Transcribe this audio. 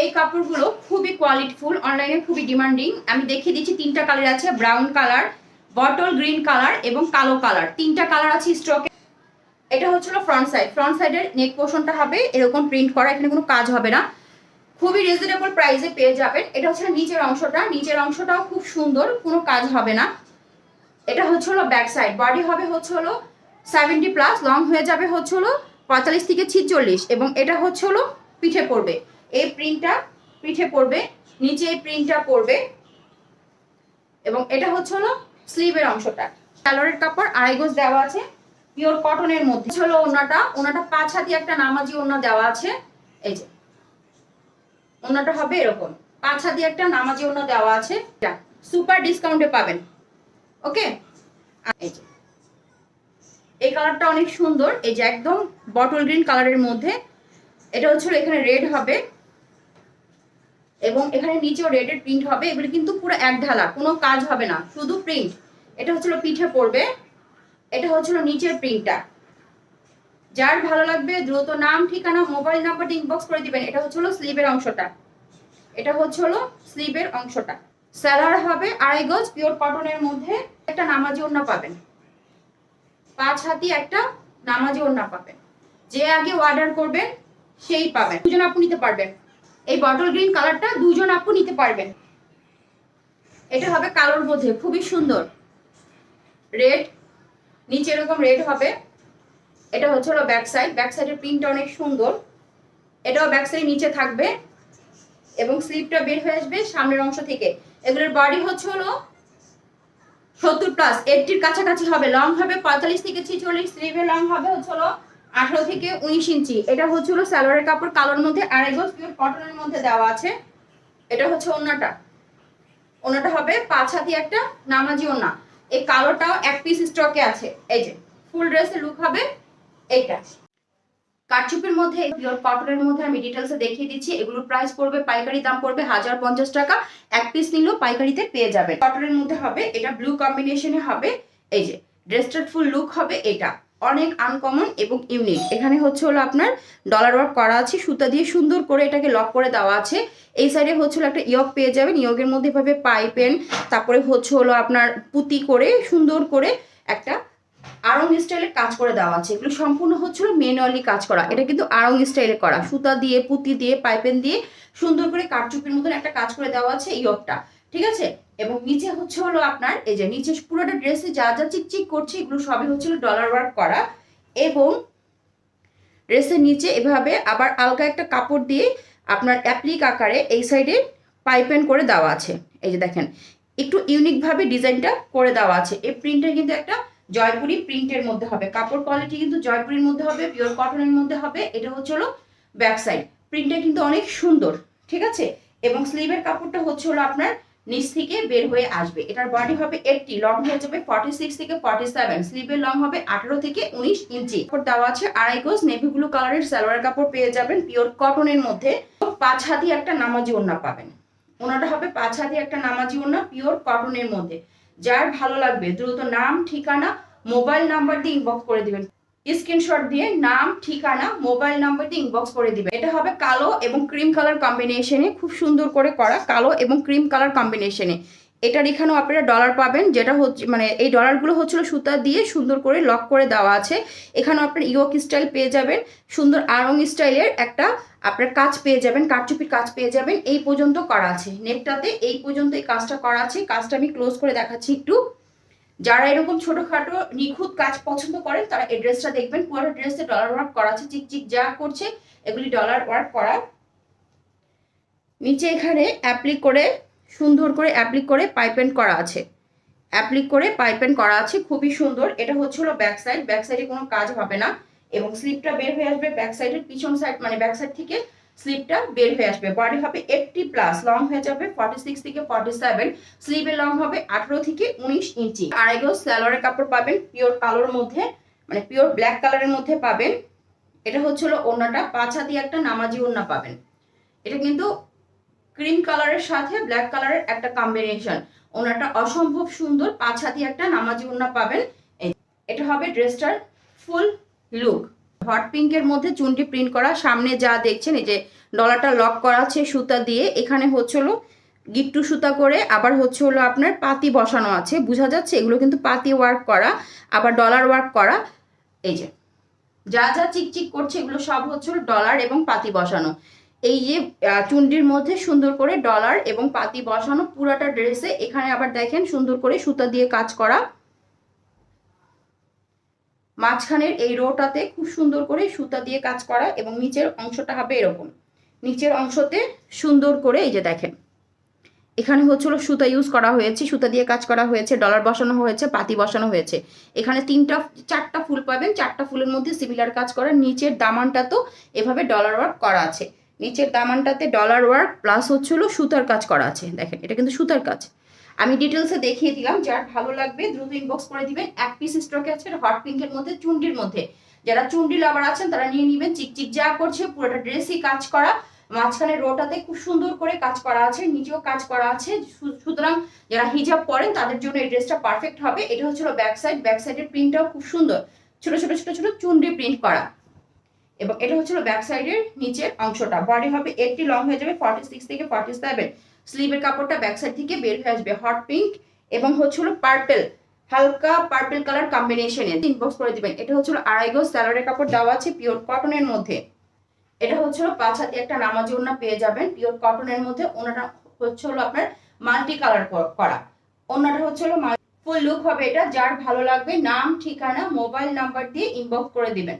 এই কাপড়গুলো খুবই কোয়ালিটিফুল, অনলাইনে খুবই ডিমান্ডিং। আমি দেখিয়ে দিচ্ছি, 3টা কালার আছে, brown colour, bottle green colour এবং কালো কালার, 3টা কালার আছে স্টকে। এটা হচ্ছিল ফ্রন্ট সাইড। ফ্রন্ট সাইডের নেক পোর্শনটা হবে এরকম প্রিন্ট করা, এখানে কোনো কাজ হবে না, খুবই রিজনেবল প্রাইসে পেয়ে যাবেন। এটা হচ্ছে নিচের অংশটা, নিচের অংশটাও খুব সুন্দর, কোনো কাজ হবে না। এটা হচ্ছে হলো ব্যাক সাইড, বডি হবে হচ্ছে হলো 70+, লং হয়ে যাবে হচ্ছে হলো 45 থেকে 46, এবং এটা হচ্ছে হলো পিঠে পড়বে, এই প্রিন্টটা পিঠে পড়বে, নিচে এই প্রিন্টটা পড়বে, এবং এটা হচ্ছে হলো স্লিভের অংশটা। সালোয়ারের কাপড় 2.5 গজ দেওয়া আছে, পিওর কটনের মধ্যে। হলো ওনাটা, ওনাটা 5 হাতি একটা নামাজি ওনা দেওয়া আছে, এই যে ওনাটা হবে এরকম 5 হাতি একটা নামাজি ওনা দেওয়া আছে, সুপার ডিসকাউন্টে পাবেন। ওকে, এই যে এই কালারটা অনেক সুন্দর, এই যে একদম বটল গ্রিন কালারের মধ্যে। এটা হচ্ছে এখানে রেড হবে এবং এখানে নিচেও রেডের প্রিন্ট হবে। এগুলো কিন্তু পুরো এক ঢালা, কোনো কাজ হবে না, শুধু প্রিন্ট। এটা হচ্ছে পিঠে পড়বে, এটা হচ্ছিল নিচের প্রিন্টটা। যার ভালো লাগবে দ্রুত নাম, ঠিকানা, মোবাইল নাম্বার ইনবক্স করে দিবেন। এটা হচ্ছিল স্লিভের অংশটা, এটা হচ্ছিল স্লিভের অংশটা। সালোয়ার হবে 2.5 গজ পিওর কটনের মধ্যে। একটা নামাজি ওড়না পাবেন, 5 হাতি একটা নামাজি ওড়না পাবেন। যে আগে অর্ডার করবেন সেই পাবেন, 2 জন আপু নিতে পারবেন। এই বটল গ্রিন কালারটা 2 জন আপু নিতে পারবেন। এটা হবে কালোর মধ্যে, খুবই সুন্দর রেড, নিচে এরকম রেড হবে। এটা হচ্ছে হলো ব্যাক সাইড, ব্যাক সাইডের প্রিন্টটা অনেক সুন্দর। এটাও ব্যাক সাইড নিচে থাকবে এবং স্লিভটা বের হয়ে আসবে সামনের অংশ থেকে। এগুলোর বডি হচ্ছে হলো 70+, 80-র কাছাকাছি হবে, লং হবে 45 থেকে 46, স্লিভের লং হবে হচ্ছে হলো 18 থেকে 19 ইঞ্চি। এটা হচ্ছে হলো সালোয়ারের কাপড় কালোর মধ্যে 2.5 গজ পিওর কটনের মধ্যে দেওয়া আছে। এটা হচ্ছে ওড়নাটা, ওড়নাটা হবে 5 হাতি একটা নামাজি ওড়না। এই কালোটাও এক পিস স্টকে আছে। এই যে ফুল ড্রেসের লুক হবে এইটা। কারচুপির মধ্যে পিওর কটনের মধ্যে আমি ডিটেলসে দেখিয়ে দিচ্ছি। এগুলোর প্রাইস পড়বে, পাইকারি দাম পড়বে 1050 টাকা, এক পিস নিলেও পাইকারিতে পেয়ে যাবে। কটনের মধ্যে হবে, এটা ব্লু কম্বিনেশনে হবে। এই যে ড্রেসটার ফুল লুক হবে এটা, অনেক আনকমন এবং ইউনিক। এখানে হচ্ছে হলো আপনার ডলার ওয়ার্ক করা আছে, সুতা দিয়ে সুন্দর করে এটাকে লক করে দেওয়া আছে। এই সাইডে হচ্ছে হলো একটা ইয়ক পেয়ে যাবেন, ইয়কের মধ্যে এভাবে পাইপেন, তারপরে হচ্ছে হলো আপনার পুঁতি করে সুন্দর করে একটা আড়ং স্টাইলের কাজ করে দেওয়া আছে। এগুলো সম্পূর্ণ হচ্ছিল ম্যানুয়ালি কাজ করা, এটা কিন্তু আড়ং স্টাইলে করা, সুতা দিয়ে পুঁতি দিয়ে পাইপেন দিয়ে সুন্দর করে কারচুপির মতন একটা কাজ করে দেওয়া আছে ইয়কটা, ঠিক আছে। এবং নিচে হচ্ছে হলো আপনার এই যে নিচে পুরোটা ড্রেসে যা যা চিকচিক করছে এগুলো সবই হচ্ছিল ডলার ওয়ার্ক করা। এবং ড্রেসের নিচে এভাবে আবার আলগা একটা কাপড় দিয়ে আপনার অ্যাপ্লিক আকারে এই সাইডে পাইপেন করে দেওয়া আছে। এই যে দেখেন একটু ইউনিকভাবে ডিজাইনটা করে দেওয়া আছে। এই প্রিন্টটা কিন্তু একটা জয়পুরি প্রিন্টের মধ্যে হবে, কাপড় কোয়ালিটি কিন্তু জয়পুরির মধ্যে হবে, পিওর কটনের মধ্যে হবে। এটা হচ্ছে হলো ব্যাক সাইড, প্রিন্টটা কিন্তু অনেক সুন্দর, ঠিক আছে। এবং স্লিভের কাপড়টা হচ্ছে হলো আপনার নিচ থেকে বের হয়ে আসবে। এটার বডি হবে 80, লং হয়ে যাবে 46 থেকে 47, স্লিভের লং হবে 18 থেকে 19 ইঞ্চি। কাপড় দেওয়া আছে 2.5 গজ নেভি ব্লু কালারের সালোয়ার কাপড় পেয়ে যাবেন পিওর কটনের মধ্যে। 5 হাতি একটা নামাজি ওড়না পাবেন, ওনাটা হবে 5 হাতি একটা নামাজি ওড়না পিওর কটনের মধ্যে। যার ভালো লাগবে দ্রুত নাম, ঠিকানা, মোবাইল নাম্বার দিয়ে ইনবক্স করে দিবেন, স্ক্রিনশট দিয়ে নাম, ঠিকানা, মোবাইল নাম্বার দিয়ে ইনবক্স করে দিবেন। এটা হবে কালো এবং ক্রিম কালার কম্বিনেশনে, খুব সুন্দর করে করা কালো এবং ক্রিম কালার কম্বিনেশনে। এটার এখানেও আপনারা ডলার পাবেন, যেটা হচ্ছে মানে এই ডলারগুলো হচ্ছিল সুতা দিয়ে সুন্দর করে লক করে দেওয়া আছে। এখানেও আপনার ইয়োক স্টাইল পেয়ে যাবেন, সুন্দর আড়ং স্টাইলের একটা আপনার কাজ পেয়ে যাবেন, কারচুপির কাজ পেয়ে যাবেন। এই পর্যন্ত করা আছে নেকটাতে, এই পর্যন্ত এই কাজটা করা আছে। কাজটা আমি ক্লোজ করে দেখাচ্ছি একটু। যারা এরকম ছোটখাটো নিখুঁত কাজ পছন্দ করেন তারা এই ড্রেসটা দেখবেন। পুরো ড্রেসে ডলার ওয়ার্ক করা আছে, চিকচিক যা করছে এগুলি ডলার ওয়ার্ক করা। নিচে এখানে অ্যাপ্লিক করে সুন্দর করে অ্যাপ্লিক করে পাইপেন করা আছে, অ্যাপ্লিক করে পাইপেন করা আছে, খুবই সুন্দর। এটা হচ্ছে হলো ব্যাক সাইড, ব্যাক সাইডে কোনো কাজ হবে না এবং স্লিপটা বের হয়ে আসবে ব্যাক সাইডের পিছন সাইড, মানে ব্যাক সাইড থেকে স্লিপটা বের হয়ে আসবে। বডি হবে 80+, লং হয়ে যাবে 46 থেকে 47, স্লিভের লং হবে 18 থেকে 19 ইঞ্চি। 2.5 গজ সালোয়ারের কাপড় পাবেন পিওর কালোর মধ্যে, মানে পিওর ব্ল্যাক কালারের মধ্যে পাবেন। এটা হচ্ছে হলো ওড়নাটা, 5 হাতি একটা নামাজি ওড়না পাবেন। এটা কিন্তু ক্রিম কালারের সাথে ব্ল্যাক কালারের একটা কম্বিনেশন, ওড়নাটা অসম্ভব সুন্দর, 5 হাতি একটা নামাজি ওড়না পাবেন। এটা হবে ড্রেসটার ফুল লুক। হট পিঙ্কের মধ্যে চুনটি প্রিন্ট করা, সামনে যা দেখছেন এই যে ডলারটা লক করা আছে সুতা দিয়ে, এখানে হচ্ছে হলো গিট্টু সুতা করে, আবার হচ্ছে হলো আপনার পাতি বসানো আছে, বোঝা যাচ্ছে এগুলো কিন্তু পাতি ওয়ার্ক করা, আবার ডলার ওয়ার্ক করা। এই যে যা যা চিকচিক করছে এগুলো সব হচ্ছে ডলার এবং পাতি বসানো। এই যে চুন্ডির মধ্যে সুন্দর করে ডলার এবং পাতি বসানো পুরাটা ড্রেসে। এখানে আবার দেখেন সুন্দর করে সুতা দিয়ে কাজ করা, মাঝখানের এই রোটাতে খুব সুন্দর করে সুতা দিয়ে কাজ করা, এবং নিচের অংশটা হবে এরকম, নিচের অংশতে সুন্দর করে এই যে দেখেন এখানে হচ্ছে হলো সুতা ইউজ করা হয়েছে, সুতা দিয়ে কাজ করা হয়েছে, ডলার বসানো হয়েছে, পাতি বসানো হয়েছে। এখানে চারটা ফুল পাবেন, চারটা ফুলের মধ্যে সিমিলার কাজ করা। নিচের দামানটা তো এভাবে ডলার ওয়ার্ক করা আছে, নিচের দামানটাতে ডলার ওয়ার্ক প্লাস হচ্ছে হলো সুতার কাজ করা আছে। দেখেন এটা কিন্তু সুতার কাজ, আমি ডিটেলসে দেখিয়ে দিলাম। যার ভালো লাগবে দ্রুত ইনবক্স করে দিবেন। এক পিস স্টকে আছে হট পিঙ্কের মধ্যে, চুন্ডির মধ্যে। যারা চুন্ডি লাভার আছেন তারা নিয়ে নেবেন। চিকচিক যা করছে পুরোটা ড্রেসই কাজ করা, মাঝখানে রোটাতে খুব সুন্দর করে কাজ করা আছে, নিচেও কাজ করা আছে। সুতরাং যারা হিজাব পরেন তাদের জন্য এই ড্রেসটা পারফেক্ট হবে। এটা হচ্ছিল ব্যাক সাইড, ব্যাক সাইডের প্রিন্টটাও খুব সুন্দর, ছোট ছোট ছোট ছোট চুন্ডি প্রিন্ট করা। এবং এটা হচ্ছিল ব্যাক সাইডের নিচের অংশটা। বডি হবে 80, লং হয়ে যাবে 46 থেকে 47। স্লিভের কাপড়টা ব্যাক সাইড থেকে বের হয়ে আসবে হট পিঙ্ক এবং হচ্ছিল পার্পল, হালকা পার্পল কালার কম্বিনেশনে। ইনবক্স করে দিবেন। এটা হচ্ছিল আড়াই গজ স্যালোয়ারের কাপড় দেওয়া আছে পিওর কটনের মধ্যে। এটা হচ্ছে 5 হাতে একটা নামাজি ওড়না পেয়ে যাবেন পিওর কটনের মধ্যে। ওড়নাটা হচ্ছে হলো আপনার মাল্টি কালার করা, ওড়নাটা হচ্ছে হলো ফুল লুক হবে এটা। যার ভালো লাগবে নাম, ঠিকানা, মোবাইল নাম্বার দিয়ে ইনবক্স করে দিবেন।